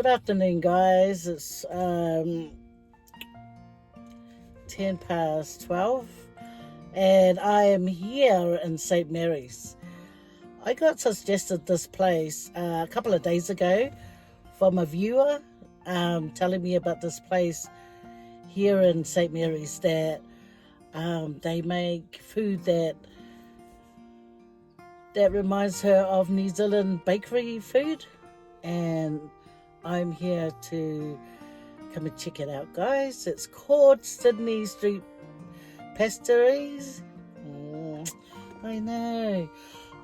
Good afternoon, guys. It's 12:10, and I am here in St. Mary's. I got suggested this place a couple of days ago from a viewer telling me about this place here in St. Mary's that they make food that reminds her of New Zealand bakery food, and I'm here to come and check it out, guys. It's called Sydney Street Pastries. I know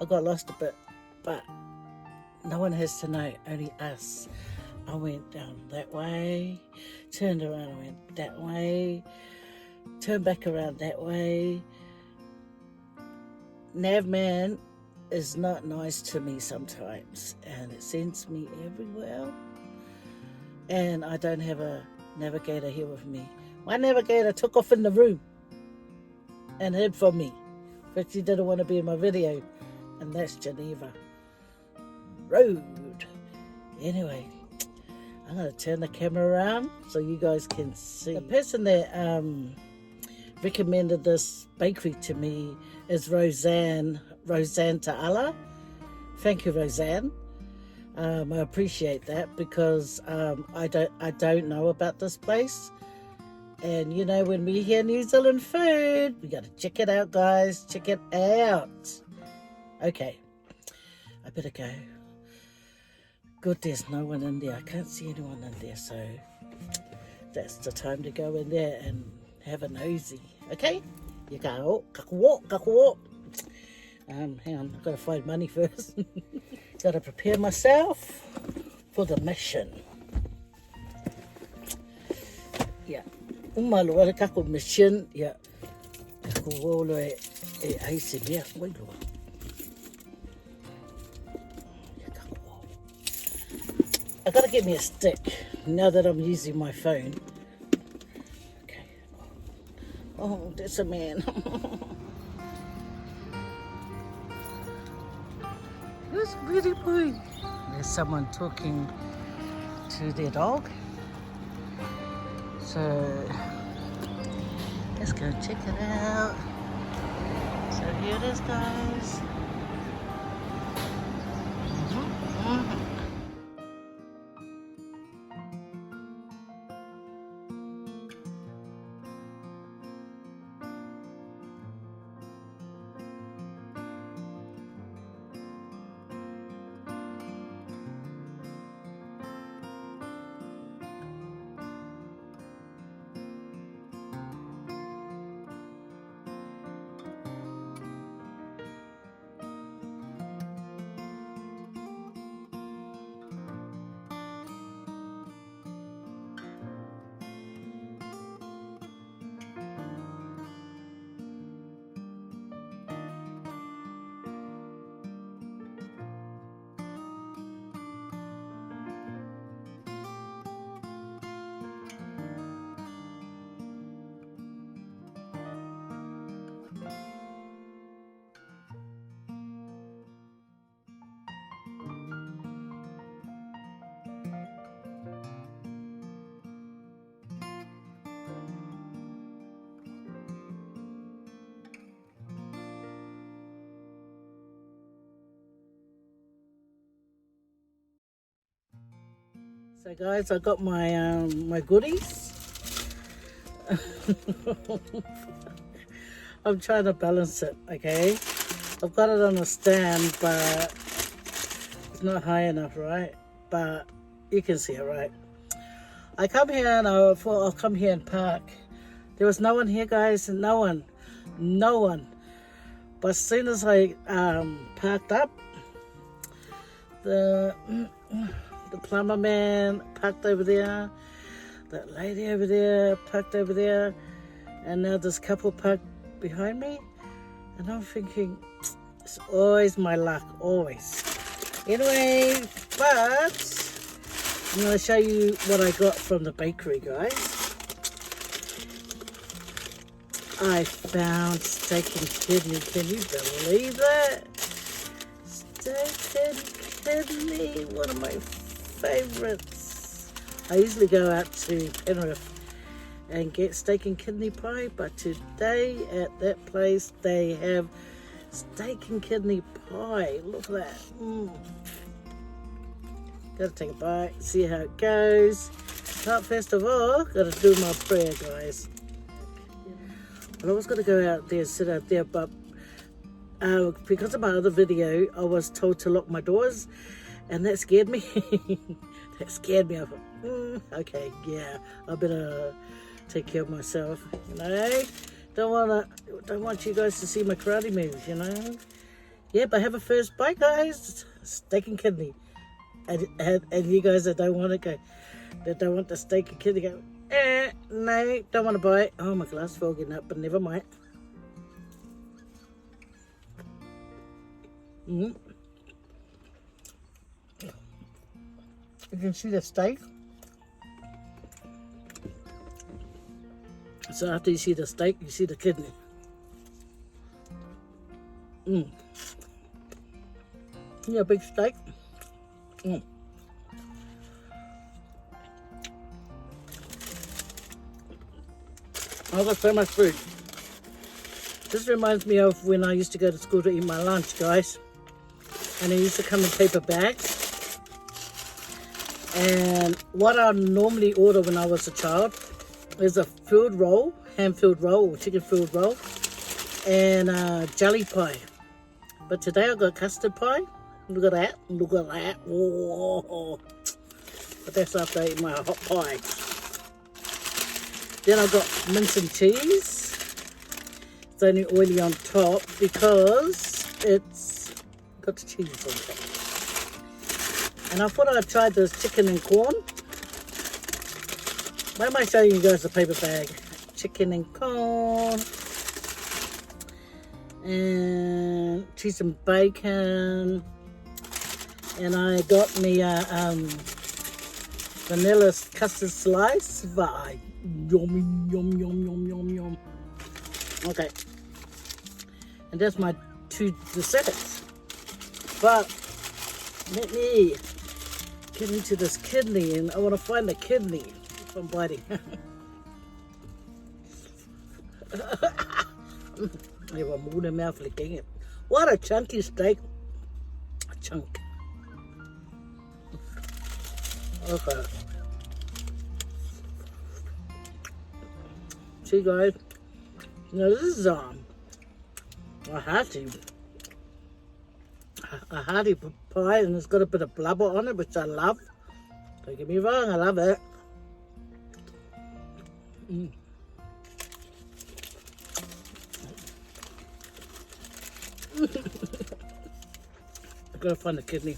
I got lost a bit, but no one has to know, only us. I went down that way, turned around, went that way, turned back around that way. Navman is not nice to me sometimes, and it sends me everywhere, and I don't have a navigator here with me. My navigator took off in the room and hid from me, but she didn't want to be in my video, and that's Geneva Road. Anyway, I'm going to turn the camera around so you guys can see. The person that recommended this bakery to me is Roseanne Ta'ala. Thank you, Roseanne. I appreciate that, because I don't know about this place, and you know, when we hear New Zealand food, we got to check it out, guys. Check it out. Okay, I better go. Good, there's no one in there. I can't see anyone in there, so that's the time to go in there and have a nosy. Okay, you go. Kakuo. Hang on, I've got to find money first. Got to prepare myself for the mission. Yeah. Umalu wale kako mission. Yeah. Kako wolo e aise bia. Wai lua. I got to get me a stick now that I'm using my phone. Okay. Oh, there's a man. Who's really boy? There's someone talking to their dog. So let's go check it out. So here it is, guys. So guys, I got my my goodies. I'm trying to balance it, okay? I've got it on a stand, but it's not high enough, right? But you can see it, right? I come here and I thought I'll come here and park. There was no one here, guys, no one. But as soon as I parked up, the plumber man parked over there, that lady over there parked over there, and now this couple parked behind me, and I'm thinking, it's always my luck, always. Anyway, but I'm going to show you what I got from the bakery, guys. I found steak and kidney. Can you believe that? Steak and kidney, one of my favorites. I usually go out to Penrith and get steak and kidney pie, but today at that place they have steak and kidney pie. Look at that. Gotta take a bite, see how it goes. But first of all, gotta do my prayer, guys. I was gonna go out there, sit out there, but because of my other video, I was told to lock my doors, and that scared me. That scared me. I thought, okay, yeah, I better take care of myself. You know, don't want you guys to see my karate moves. You know, yeah. But have a first bite, guys. Steak and kidney, and you guys that don't want to go, that don't want the steak and kidney, go. No, don't want to bite. Oh, my glass fogging up, but never mind. You can see the steak. So after you see the steak, you see the kidney. Yeah, big steak. I've got so much food. This reminds me of when I used to go to school to eat my lunch, guys. And I used to come in paper bags. And what I normally order when I was a child is a filled roll, ham-filled roll or chicken-filled roll, and jelly pie. But today I got custard pie. Look at that, look at that. Whoa. But that's after I ate my hot pie. Then I got mince and cheese. It's only oily on top because it's got the cheese on top. And I thought I'd try this chicken and corn. Why am I showing you guys a paper bag? Chicken and corn. And cheese and bacon. And I got me vanilla custard slice. Yummy, yum, yum, yum, yum, yum. Okay. And that's my 2 desserts. But let me get into this kidney, and I want to find the kidney if I'm biting. I have a moon in mouth licking it. What a chunky steak. A chunk. Okay. See, guys. Now this is a hearty pie, and it's got a bit of blubber on it, which I love. Don't get me wrong, I love it. I've got to find the kidney.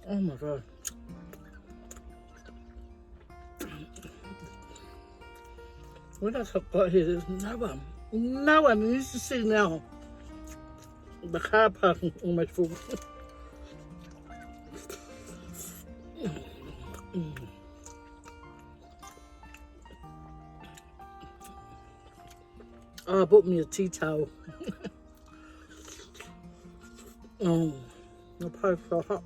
Oh my god. What else I've got here? There's no one. No one. You need to see now. The car parking almost full. Oh, I bought me a tea towel. The pie's so hot.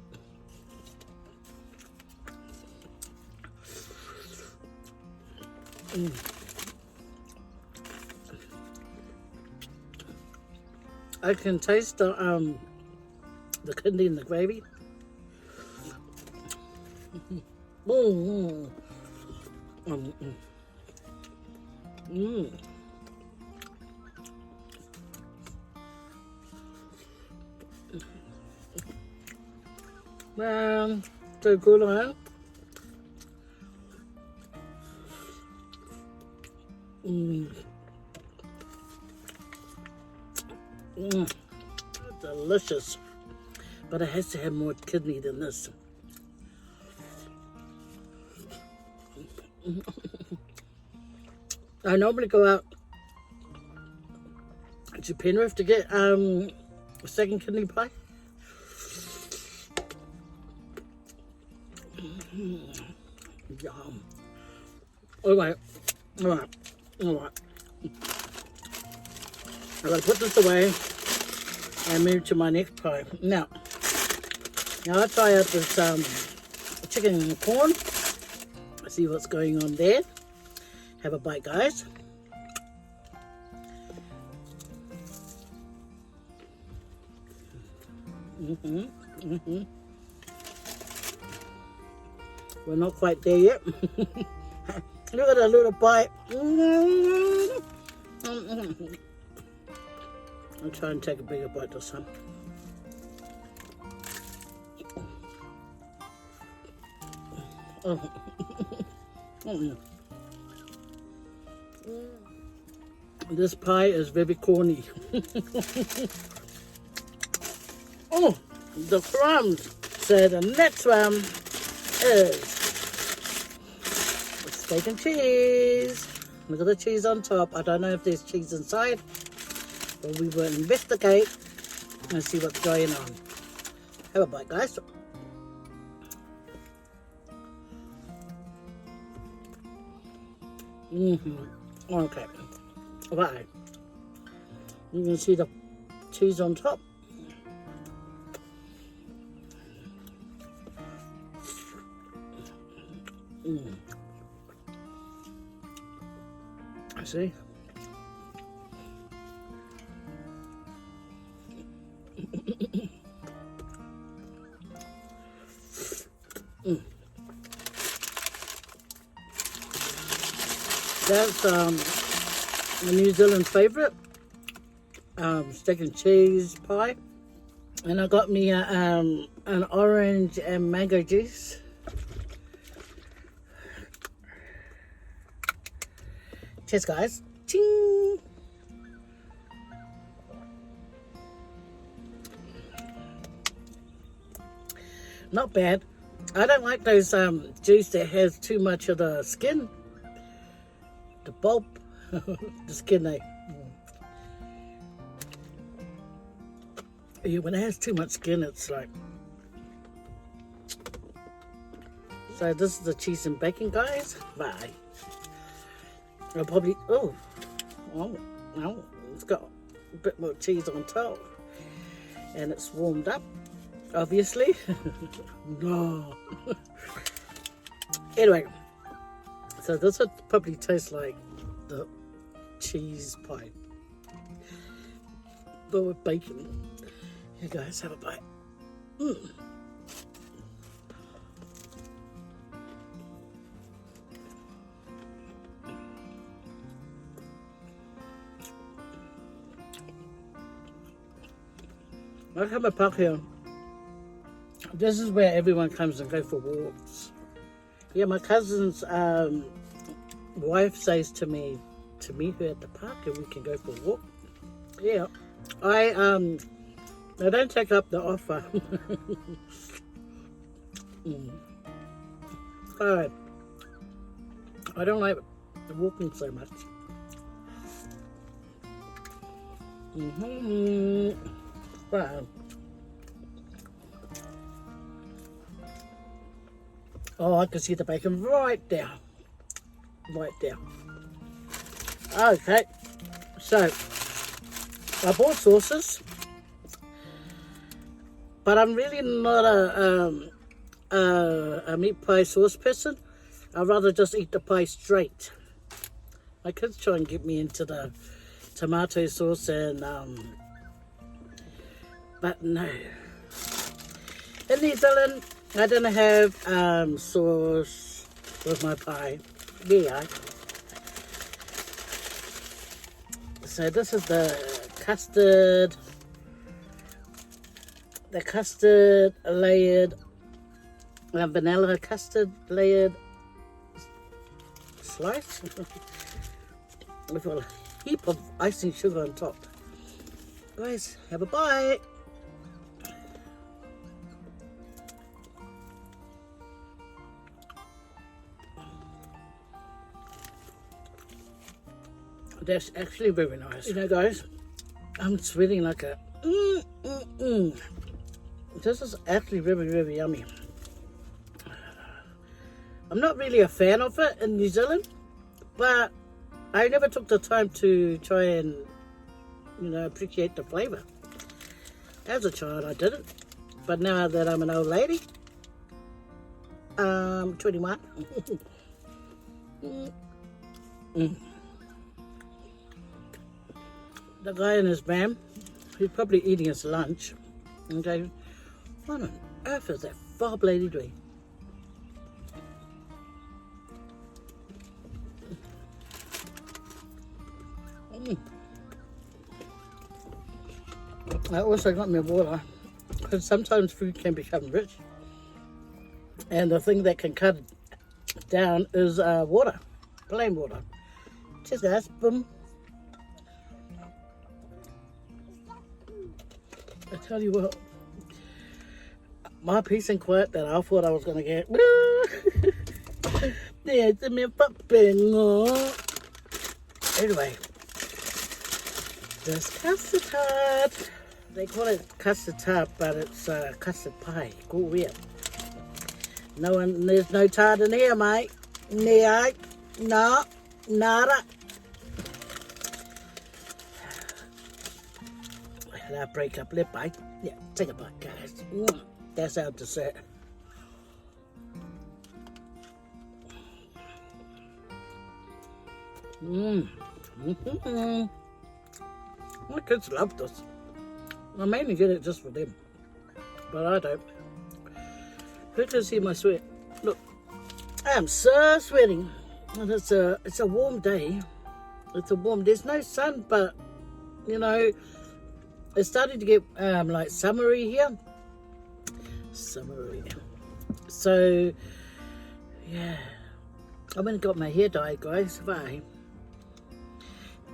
I can taste the kidney and the gravy. Man, so good, huh? Delicious, but it has to have more kidney than this. I normally go out to Penrith to get a second kidney pie. Yum. All right. I gotta put this away and move to my next pie. Now, Now I'll try out this chicken and corn. See what's going on there. Have a bite, guys. We're not quite there yet. Look at that little bite. I'll try and take a bigger bite this time. This pie is very corny. Oh, the crumbs. So the next one is steak and cheese. Look at the cheese on top. I don't know if there's cheese inside, but we will investigate and see what's going on. Have a bite, guys. Okay. Right. You can see the cheese on top. I see. That's a New Zealand favorite, steak and cheese pie. And I got me an orange and mango juice. Cheers, guys. Ching! Not bad. I don't like those juice that has too much of the skin. The pulp. The skin, yeah, when it has too much skin, it's like... So this is the cheese and bacon, guys. Bye. I'll probably... Oh, it's got a bit more cheese on top. And it's warmed up, obviously. No. Anyway, so this would probably taste like the cheese pie, but with bacon. You guys have a bite. I have a park here. This is where everyone comes and go for walks. Yeah, my cousin's wife says to me to meet her at the park and we can go for a walk. Yeah, I don't take up the offer. Alright, I don't like walking so much. Wow. Oh, I can see the bacon right there. Right there. Okay. So, I bought sauces. But I'm really not a meat pie sauce person. I'd rather just eat the pie straight. My kids try and get me into the tomato sauce and... but no. In New Zealand, I don't have sauce with my pie. Yeah. So this is the custard layered, vanilla custard layered slice with a heap of icing sugar on top. Guys, have a bite. That's actually very nice. You know, guys, I'm sweating like a This is actually very, very yummy. I'm not really a fan of it in New Zealand, but I never took the time to try and, appreciate the flavour. As a child, I didn't. But now that I'm an old lady, 21. The guy in his van, he's probably eating his lunch. Okay, what on earth is that fob lady doing? I also got me water, because sometimes food can become rich, and the thing that can cut it down is water, plain water. Cheers guys, boom. I tell you what, my peace and quiet that I thought I was going to get. There's me popping. Anyway, there's custard tart. They call it custard tart, but it's custard pie. Go weird. No one, there's no tart in here, mate. No, nada. I break up lip bite. Yeah, take a bite, guys. That's our dessert. My kids love this. I mainly get it just for them, but I don't. Who can see my sweat? Look, I am so sweating, and it's a warm day. It's a warm. There's no sun, but you know. It's starting to get like summery here. Summery. So yeah, I went and got my hair dyed, guys. Bye.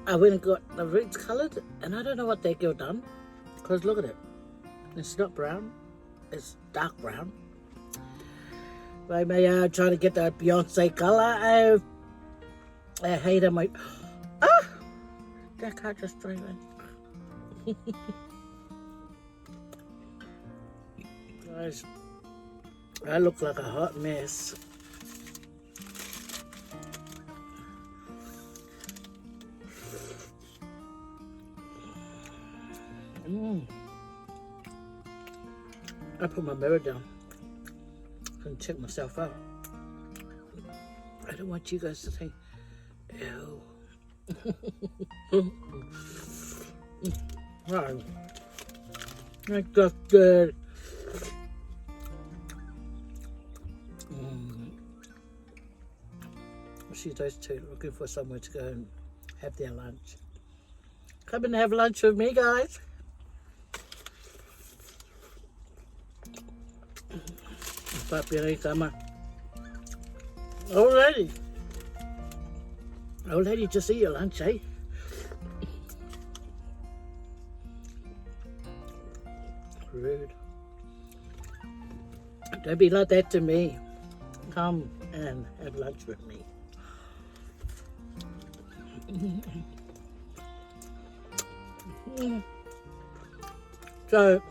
I went and got the roots coloured, and I don't know what that girl done, because look at it. It's not brown. It's dark brown. I may try to get that Beyonce colour. I hate it. That car just drove in. Guys, I look like a hot mess. I put my mirror down and check myself out. I don't want you guys to think, ew. Right. Like that's good. See those two looking for somewhere to go and have their lunch. Come and have lunch with me, guys. Papi sama. Old lady, just eat your lunch, eh? Rude. Don't be like that to me. Come and have lunch with me. So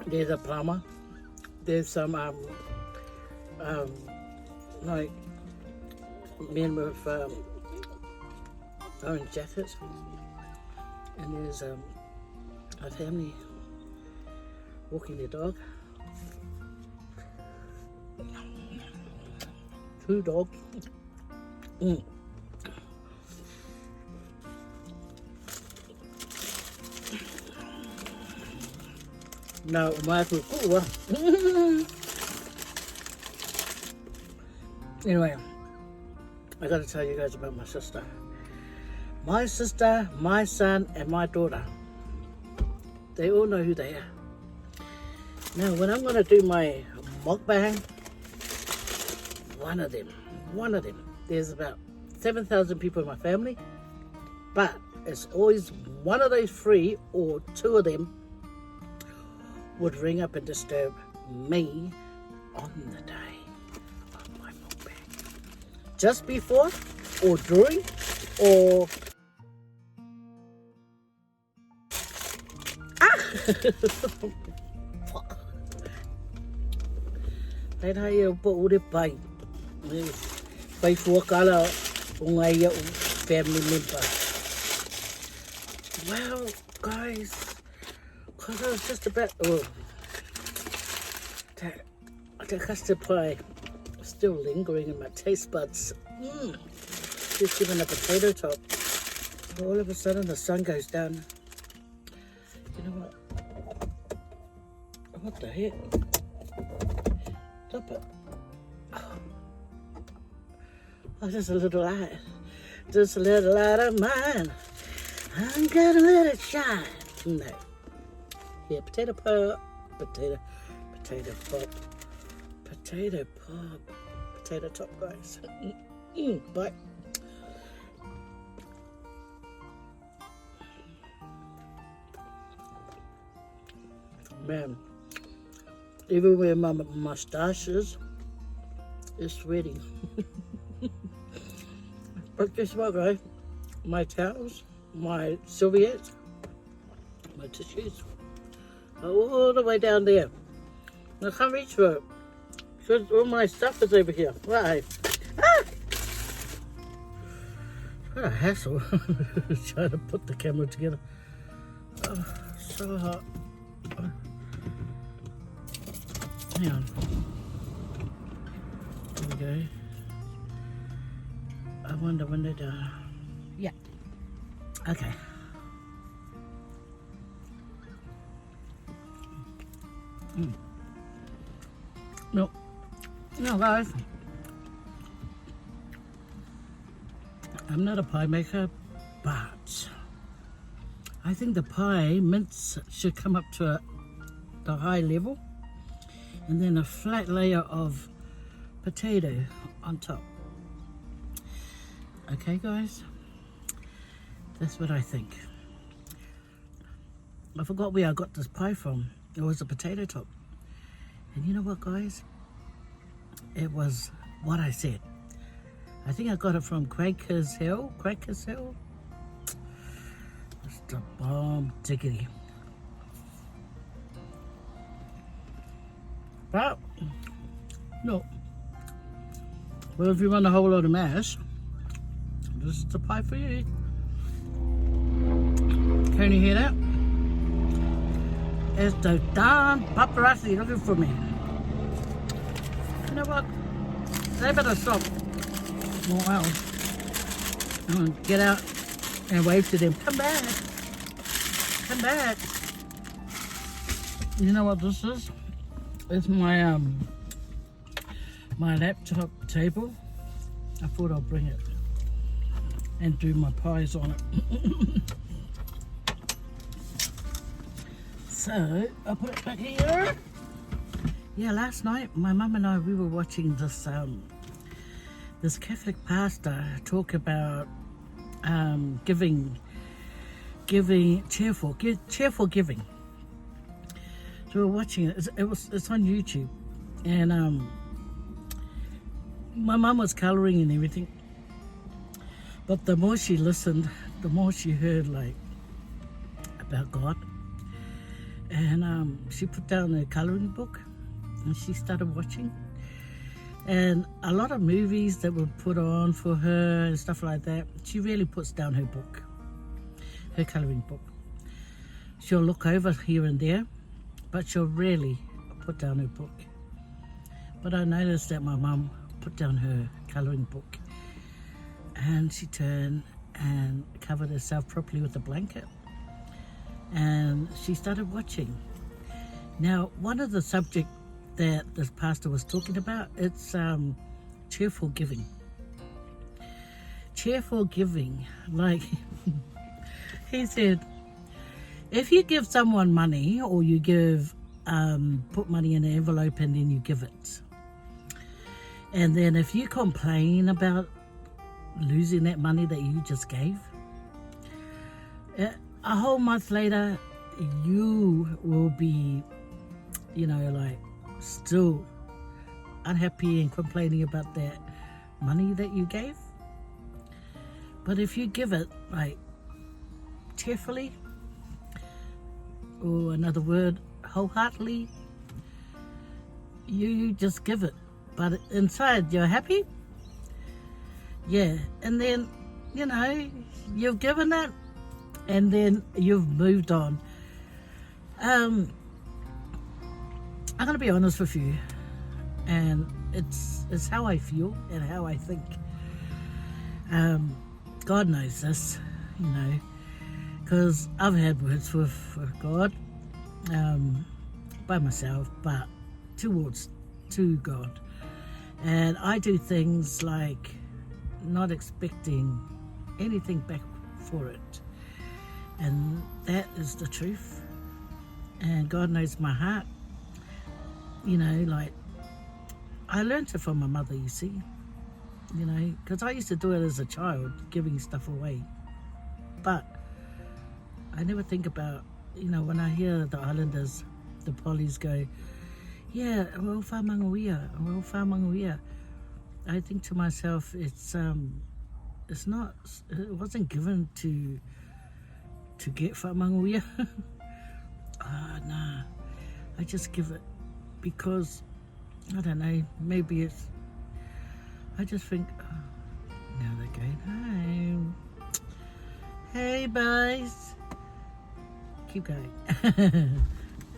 there's a plumber. There's some like men with orange jackets, and there's a family walking their dog. 2 dogs. Now, anyway, I gotta tell you guys about my sister. My sister, my son, and my daughter. They all know who they are. Now, when I'm gonna do my mukbang, one of them, there's about 7,000 people in my family, but it's always one of those 3 or 2 of them would ring up and disturb me on the day of my mukbang. Just before or during or thấy bộ đi bay bay for color ngay family member. Well, guys, because I was just about, that custard pie is still lingering in my taste buds. Just even a potato top. All of a sudden the sun goes down. You know what? What the heck? Stop it. Oh, just a little light. Just a little light of mine. I'm gonna let it shine. No. Yeah, potato pop. Potato pop. Potato pop. Potato top, guys. Bye. Man, even where my mustache is, it's sweating. But guess what, guys? My towels, my serviettes, my tissues are all the way down there. I can't reach for it because all my stuff is over here. Right. What a hassle trying to put the camera together. Oh, so hot. Hang on. There we go. I wonder when they're done. Yeah. Okay. No, guys. I'm not a pie maker, but I think the pie mince should come up to the high level, and then a flat layer of potato on top. Okay, guys, that's what I think. I forgot where I got this pie from. It was a potato top. And you know what, guys? It was what I said. I think I got it from Quakers Hill. It's the bomb diggity. But, no. Well, if you want a whole lot of mash, this is the pie for you. Can you hear that? It's the darn paparazzi looking for me. You know what? They better stop. Well, I'm gonna get out and wave to them. Come back. Come back. You know what this is? It's my my laptop table. I thought I'll bring it and do my pies on it. So I'll put it back here. Yeah, last night my mum and I, we were watching this this Catholic pastor talk about giving, cheerful giving. So we were watching it. It's on YouTube, and my mum was colouring and everything. But the more she listened, the more she heard like about God. And she put down her colouring book and she started watching. And a lot of movies that were put on for her and stuff like that, she really puts down her book, her colouring book. She'll look over here and there, but she'll really put down her book. But I noticed that my mum put down her colouring book and she turned and covered herself properly with a blanket. And she started watching. Now, one of the subjects that this pastor was talking about, it's cheerful giving. Cheerful giving, like he said, if you give someone money or you give, put money in an envelope and then you give it, and then if you complain about losing that money that you just gave, a whole month later, you will be, you know, like still unhappy and complaining about that money that you gave. But if you give it like cheerfully, or another word, wholeheartedly, you just give it. But inside you're happy. Yeah, and then, you know, you've given it, and then you've moved on. I'm gonna be honest with you, and it's how I feel and how I think. God knows this, you know, because I've had words with God, by myself, but to God, and I do things like not expecting anything back for it, and that is the truth. And God knows my heart, you know, like I learned it from my mother, you see, you know, because I used to do it as a child, giving stuff away, but I never think about, you know, when I hear the Islanders, the Polys go, yeah, well, whamanguia. I think to myself, it's not, it wasn't given to get whamanguia. Nah, I just give it because, I don't know, maybe it's, I just think, oh, now they're going home. Hey, boys. Keep going.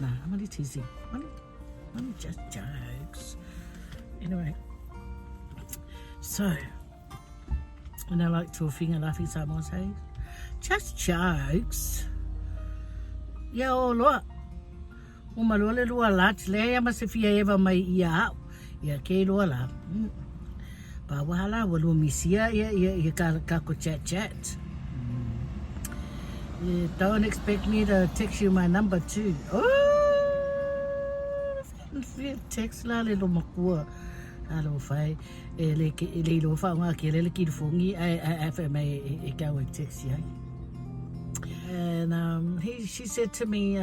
Nah, I'm only teasing. I'm just jokes. Anyway, so, and I like talking and laughing Samoans, hey? Just jokes. Yeah, oh, look. Umalole lua lat le ya masifia eva mai ia. Ya ke lua la. Ba wahala walu misia ya ka chat. You don't expect me to text you my number too. Oh, text la le lo makua. Hello, Faye. Le lo fa nga ke le ki fongi I FM e ka we text ya. And she said to me,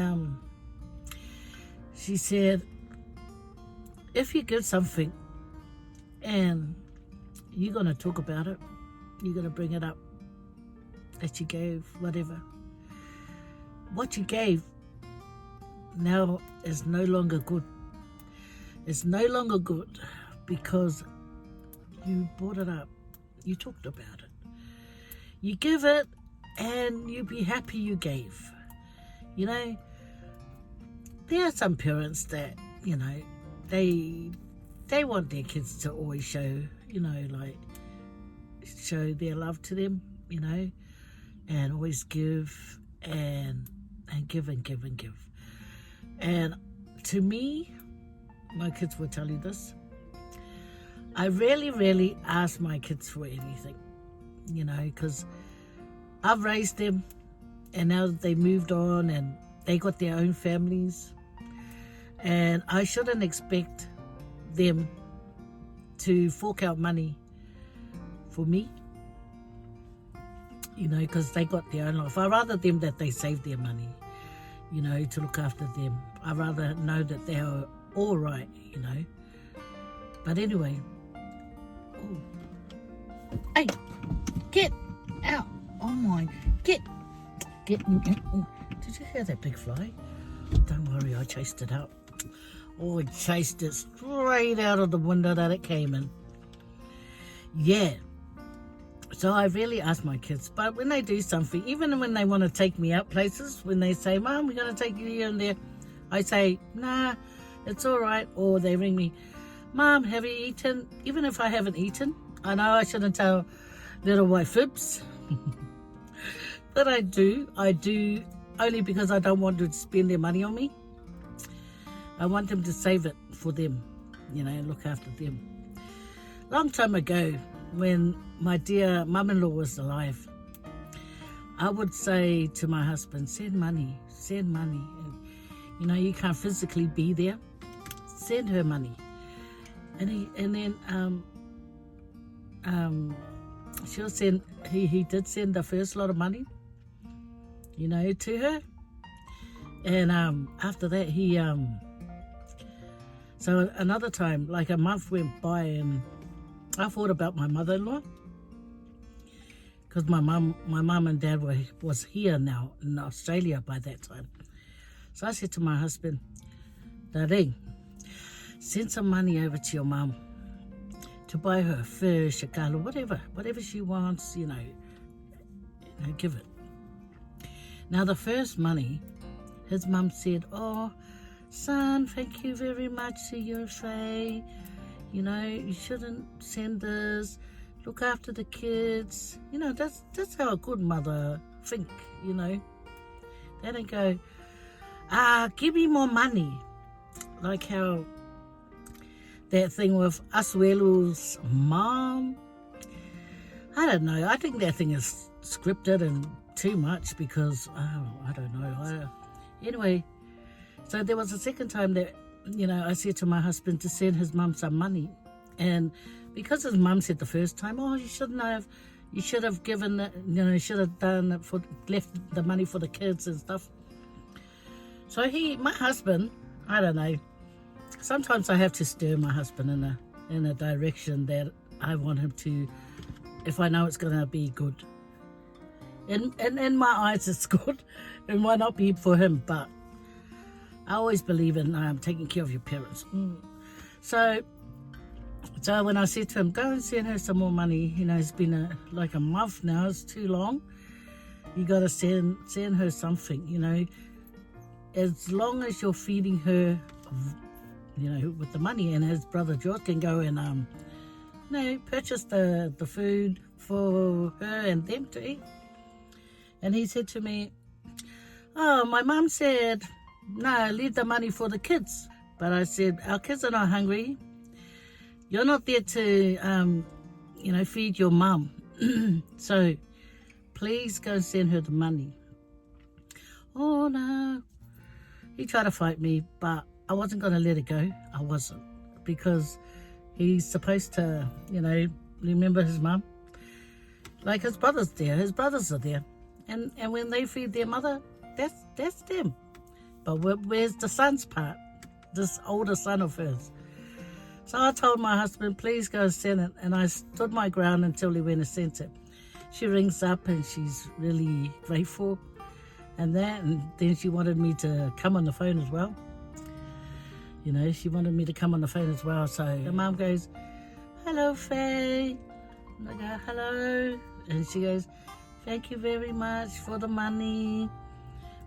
she said, if you get something and you're gonna talk about it, you're gonna bring it up that you gave, whatever. What you gave now is no longer good. It's no longer good because you brought it up. You talked about it. You give it and you be happy you gave. You know, there are some parents that, you know, they want their kids to always show, you know, like show their love to them, you know, and always give and give and give and give. And to me, my kids will tell you this, I rarely ask my kids for anything, you know, because I've raised them and now they moved on and they got their own families, and I shouldn't expect them to fork out money for me, you know, because they got their own life. I'd rather them that they save their money, you know, to look after them. I'd rather know that they're all right, you know. But anyway, ooh. Hey, get out! Oh my, get! Did you hear that big fly? Don't worry, I chased it out. Oh, I chased it straight out of the window that it came in. Yeah. So I really ask my kids, but when they do something, even when they want to take me out places, when they say, Mom, we're going to take you here and there, I say, nah, it's all right. Or they ring me, Mom, have you eaten? Even if I haven't eaten, I know I shouldn't tell little white fibs. But I do only because I don't want to spend their money on me. I want them to save it for them, you know, look after them. Long time ago, when my dear mum-in-law was alive, I would say to my husband, send money. And, you know, you can't physically be there. Send her money. And then she'll send, he did send the first lot of money, you know, to her. And after that, so another time, like a month went by, and I thought about my mother-in-law, because my mum and dad was here now in Australia by that time. So I said to my husband, Darling, send some money over to your mum to buy her a fish, a kalo, whatever she wants, you know, give it. Now the first money his mum said, "Oh, son, thank you very much to your Faye. You know, you shouldn't send this. Look after the kids." You know, that's how a good mother think, you know. They don't go, give me more money. Like how that thing with Asuelu's mom. I don't know. I think that thing is scripted and too much because, I don't know. Anyway, so there was a second time that, you know, I said to my husband to send his mum some money. And because his mum said the first time, "Oh, you shouldn't have, you should have given it, you know, you should have done it left the money for the kids and stuff." So my husband, I don't know, sometimes I have to stir my husband in a direction that I want him to, if I know it's going to be good. In my eyes it's good. It might not be for him, but I always believe in taking care of your parents. So when I said to him, "Go and send her some more money," you know, it's been like a month now, it's too long. You got to send her something, you know, as long as you're feeding her, you know, with the money. And his brother George can go and you know, purchase the food for her and them to eat. And he said to me, "Oh, my mum said, no, leave the money for the kids." But I said, "Our kids are not hungry. You're not there to, you know, feed your mum. So please go send her the money." Oh, no. He tried to fight me, but I wasn't going to let it go. I wasn't. Because he's supposed to, you know, remember his mum. Like his brother's there. His brothers are there. And when they feed their mother, that's them. But where's the son's part? This older son of hers. So I told my husband, "Please go send it." And I stood my ground until he went and sent it. She rings up and she's really grateful. And then she wanted me to come on the phone as well. You know, she wanted me to come on the phone as well. So the mum goes, "Hello, Faye." And I go, "Hello." And she goes, "Thank you very much for the money."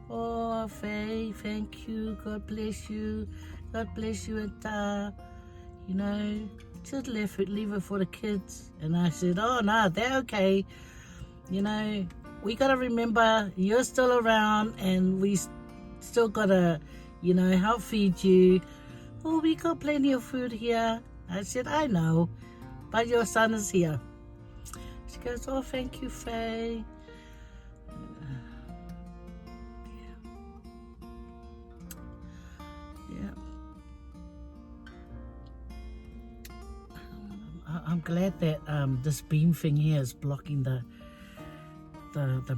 "Oh, Faye, thank you. God bless you. God bless you." And, you know, just leave it for the kids. And I said, "Oh, no, they're okay. You know, we got to remember you're still around and we still got to, you know, help feed you. Oh, we got plenty of food here." I said, "I know, but your son is here." She goes, "Oh, thank you, Faye." Yeah. I'm glad that this beam thing here is blocking the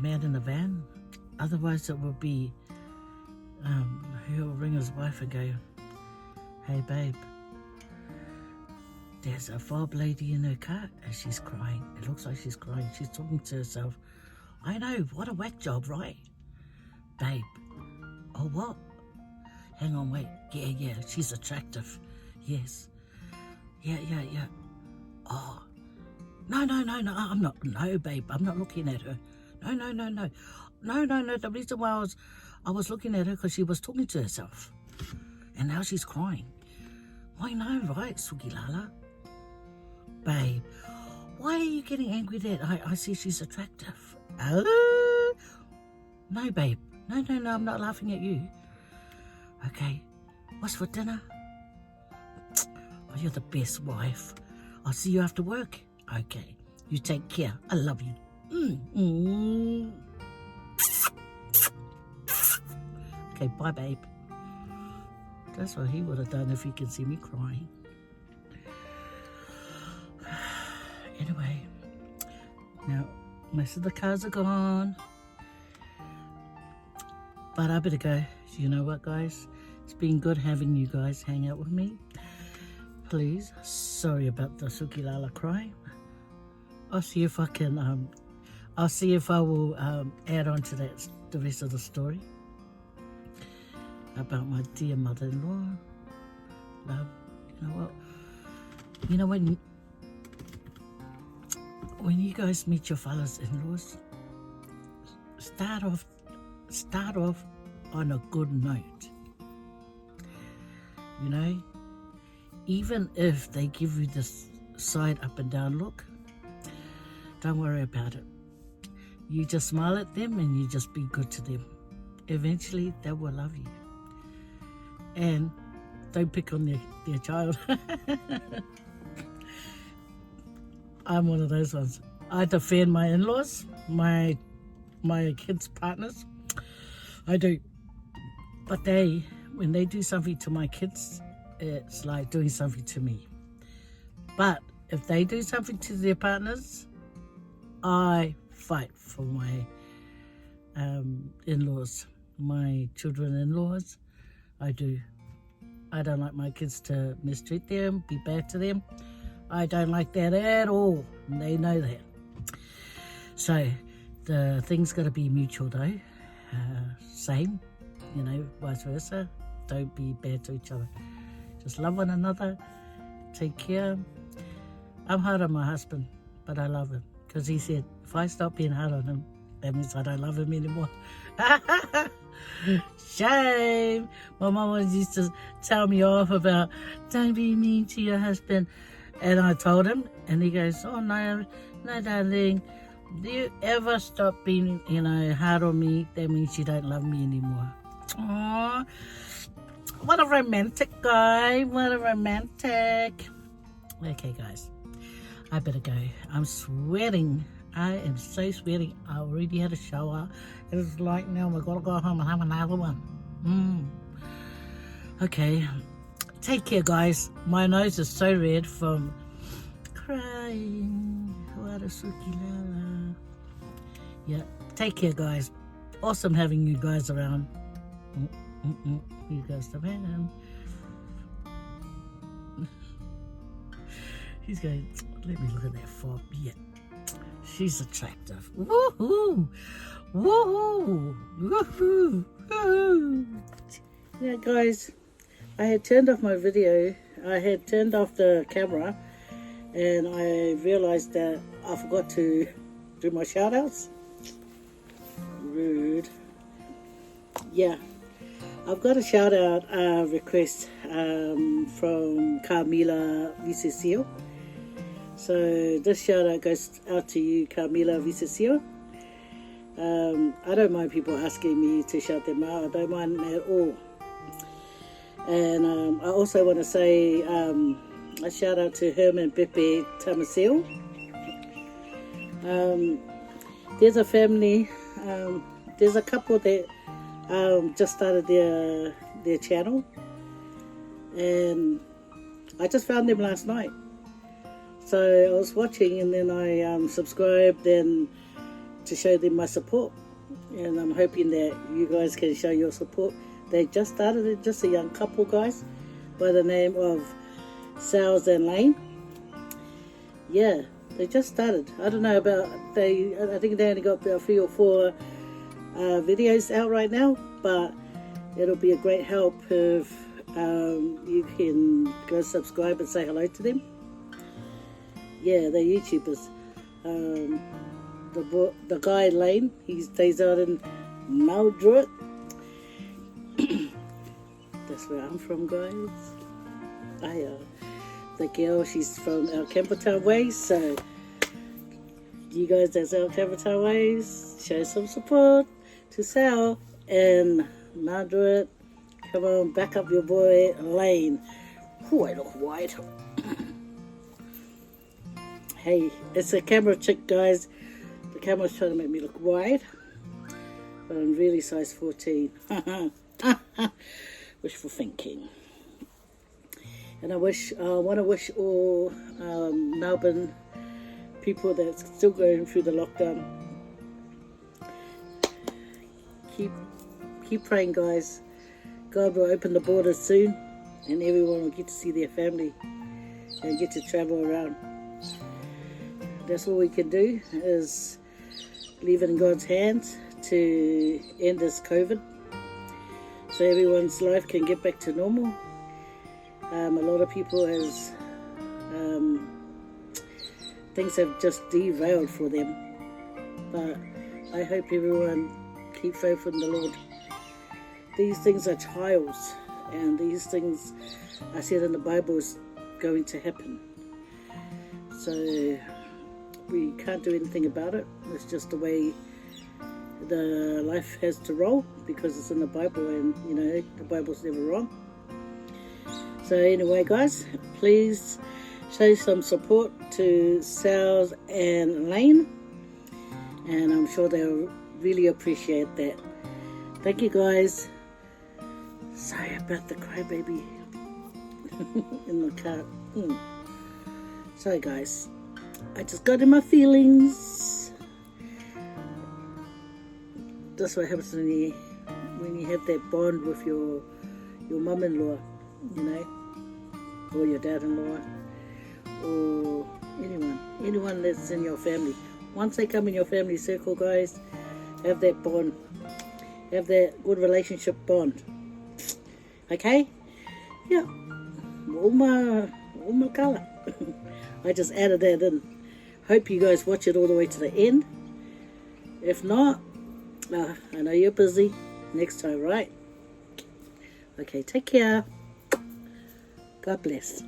man in the van. Otherwise it would be he'll ring his wife and go, "Hey babe, there's a fob lady in her car and she's crying. It looks like she's crying. She's talking to herself. I know, what a whack job, right? Babe." "Oh, what? Hang on, wait. Yeah, she's attractive. Yes. Yeah. Oh, no, I'm not. No, babe, I'm not looking at her. No. No. The reason why I was looking at her because she was talking to herself. And now she's crying. I know, right, Sugilala? Babe, why are you getting angry that I see she's attractive? Oh, no, babe. No, I'm not laughing at you. Okay, what's for dinner? Oh, you're the best wife. I'll see you after work. Okay, you take care. I love you. Okay, bye, babe. That's what he would have done if he could see me crying. Anyway, now most of the cars are gone. But I better go. You know what, guys? It's been good having you guys hang out with me. Please, sorry about the Sukilala cry. I'll see if I can, I'll see if I will add on to that, the rest of the story about my dear mother-in-law. Love, you know what? You know when you guys meet your fellas in-laws, start off on a good note. You know, even if they give you this side up and down look, don't worry about it. You just smile at them and you just be good to them. Eventually they will love you. And don't pick on their child. I'm one of those ones. I defend my in-laws, my kids' partners. I do. But when they do something to my kids, it's like doing something to me. But if they do something to their partners, I fight for my in-laws, my children-in-laws. I do. I don't like my kids to mistreat them, be bad to them. I don't like that at all. And they know that. So the thing's got to be mutual though. Same, you know, vice versa. Don't be bad to each other. Just love one another. Take care. I'm hard on my husband, but I love him. Because he said, if I stop being hard on him, that means I don't love him anymore. Shame. My mama used to tell me off about, don't be mean to your husband. And I told him, and he goes, oh no, darling. Do you ever stop being, hard on me? That means you don't love me anymore. Aww. What a romantic guy. What a romantic. Okay, guys. I better go. I'm sweating. I am so sweating. I already had a shower. It's like now we've got to go home and have another one. Okay. Take care, guys. My nose is so red from crying. Warasukilala. Yeah. Take care, guys. Awesome having you guys around. You guys the man. He's going, let me look at that fob. Yeah. She's attractive. Woohoo! Woohoo! Woohoo! Woohoo! Yeah, guys, I had turned off my video. I had turned off the camera, and I realized that I forgot to do my shout-outs. Rude. Yeah. I've got a shout-out request from Carmela Vicecio. So this shout-out goes out to you, Carmela Vicecio. I don't mind people asking me to shout them out. I don't mind at all. And I also want to say a shout-out to Herman Pepe Tamaseo. There's a family, there's a couple that just started their channel, and I just found them last night. So I was watching, and then I subscribed and to show them my support, and I'm hoping that you guys can show your support. They just started it, just a young couple, guys, by the name of Sales and Lane. Yeah, they just started. I don't know about I think they only got about 3 or 4 videos out right now, but it'll be a great help if you can go subscribe and say hello to them. Yeah, they're YouTubers. The guy Lane, he stays out in Maldrut. That's where I'm from, guys. The girl, she's from our Campbelltown Ways, so you guys that's our Campbelltown Ways, show some support to Sal and Maldrut. Come on, back up your boy Lane. Oh, I look white. Hey, it's a camera trick, guys. The camera's trying to make me look wide, but I'm really size 14. Wishful thinking. And I want to wish all Melbourne people that's still going through the lockdown. Keep praying, guys. God will open the borders soon, and everyone will get to see their family and get to travel around. That's all we can do, is leave it in God's hands to end this COVID, so everyone's life can get back to normal. A lot of people things have just derailed for them, but I hope everyone keep faith in the Lord these things are trials, and these things I said in the Bible is going to happen. So we can't do anything about it. It's just the way the life has to roll, because it's in the Bible, and you know the Bible's never wrong. So anyway, guys, please show some support to Sal and Lane, and I'm sure they'll really appreciate that. Thank you, guys. Sorry about the crybaby in the car. Sorry, guys. I just got in my feelings. That's what happens when you have that bond with your mum-in-law, you know, or your dad-in-law, or anyone that's in your family. Once they come in your family circle, guys, have that bond, have that good relationship bond. Okay? Yeah. Uma kala. I just added that in. Hope you guys watch it all the way to the end. If not, I know you're busy. Next time, right? Okay, take care. God bless.